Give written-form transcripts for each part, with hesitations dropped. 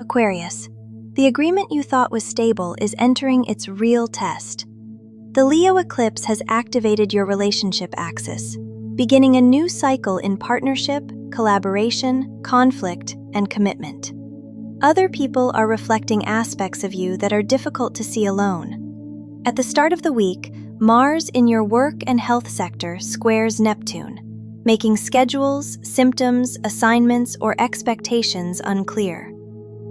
Aquarius, the agreement you thought was stable is entering its real test. The Leo eclipse has activated your relationship axis, beginning a new cycle in partnership, collaboration, conflict, and commitment. Other people are reflecting aspects of you that are difficult to see alone. At the start of the week, Mars in your work and health sector squares Neptune, making schedules, symptoms, assignments, or expectations unclear.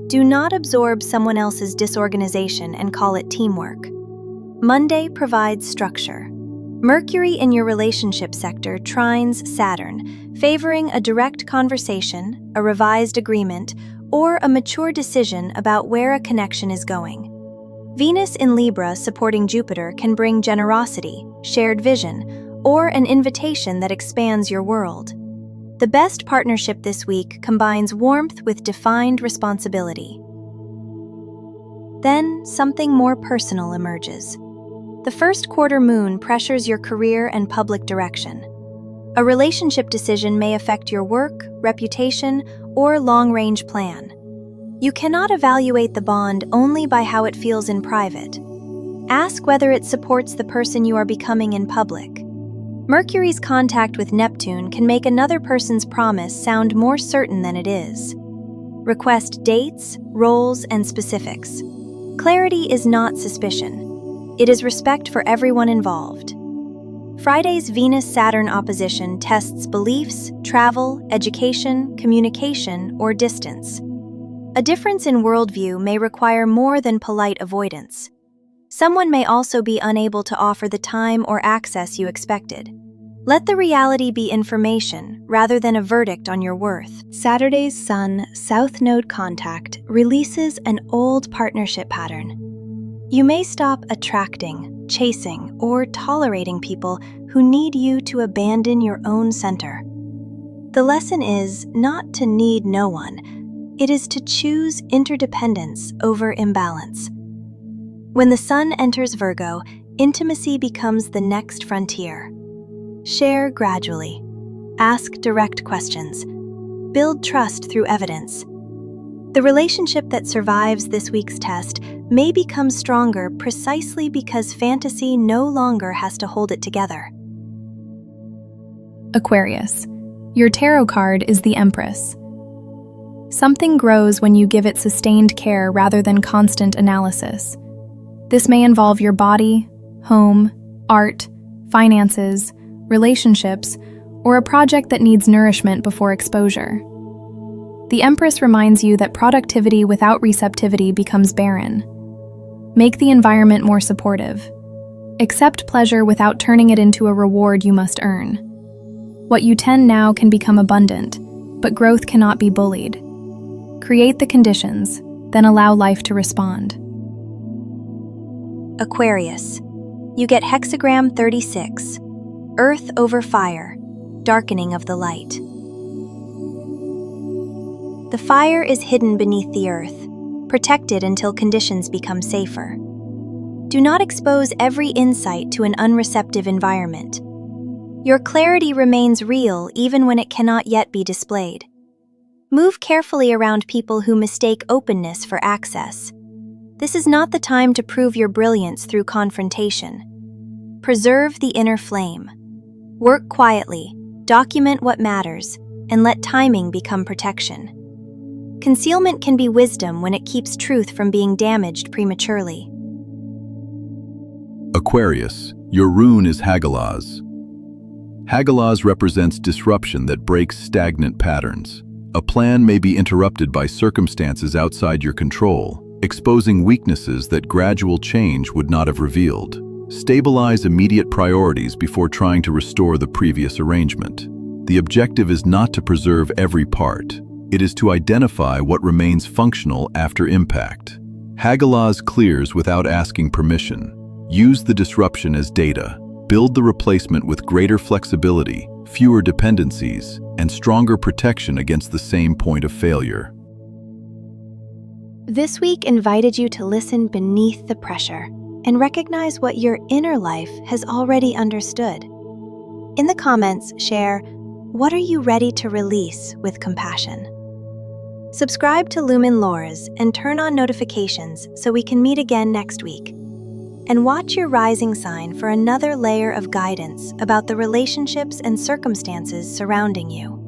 Do not absorb someone else's disorganization and call it teamwork. Monday provides structure. Mercury in your relationship sector trines Saturn, favoring a direct conversation, a revised agreement, or a mature decision about where a connection is going. Venus in Libra supporting Jupiter can bring generosity, shared vision, or an invitation that expands your world. The best partnership this week combines warmth with defined responsibility. Then, something more personal emerges. The first quarter moon pressures your career and public direction. A relationship decision may affect your work, reputation, or long-range plan. You cannot evaluate the bond only by how it feels in private. Ask whether it supports the person you are becoming in public. Mercury's contact with Neptune can make another person's promise sound more certain than it is. Request dates, roles, and specifics. Clarity is not suspicion. It is respect for everyone involved. Friday's Venus-Saturn opposition tests beliefs, travel, education, communication, or distance. A difference in worldview may require more than polite avoidance. Someone may also be unable to offer the time or access you expected. Let the reality be information rather than a verdict on your worth. Saturday's Sun-South Node contact releases an old partnership pattern. You may stop attracting, chasing, or tolerating people who need you to abandon your own center. The lesson is not to need no one. It is to choose interdependence over imbalance. When the Sun enters Virgo, intimacy becomes the next frontier. Share gradually. Ask direct questions. Build trust through evidence. The relationship that survives this week's test may become stronger precisely because fantasy no longer has to hold it together. Aquarius, your tarot card is the Empress. Something grows when you give it sustained care rather than constant analysis. This may involve your body, home, art, finances, relationships, or a project that needs nourishment before exposure. The Empress reminds you that productivity without receptivity becomes barren. Make the environment more supportive. Accept pleasure without turning it into a reward you must earn. What you tend now can become abundant, but growth cannot be bullied. Create the conditions, then allow life to respond. Aquarius, you get hexagram 36, Earth over Fire, darkening of the light. The fire is hidden beneath the earth, protected until conditions become safer. Do not expose every insight to an unreceptive environment. Your clarity remains real even when it cannot yet be displayed. Move carefully around people who mistake openness for access. This is not the time to prove your brilliance through confrontation. Preserve the inner flame. Work quietly, document what matters, and let timing become protection. Concealment can be wisdom when it keeps truth from being damaged prematurely. Aquarius, your rune is Hagalaz. Hagalaz represents disruption that breaks stagnant patterns. A plan may be interrupted by circumstances outside your control, exposing weaknesses that gradual change would not have revealed. Stabilize immediate priorities before trying to restore the previous arrangement. The objective is not to preserve every part. It is to identify what remains functional after impact. Hagalaz clears without asking permission. Use the disruption as data. Build the replacement with greater flexibility, fewer dependencies, and stronger protection against the same point of failure. This week invited you to listen beneath the pressure and recognize what your inner life has already understood. In the comments, share, what are you ready to release with compassion? Subscribe to Lumen Laura's and turn on notifications so we can meet again next week. And watch your rising sign for another layer of guidance about the relationships and circumstances surrounding you.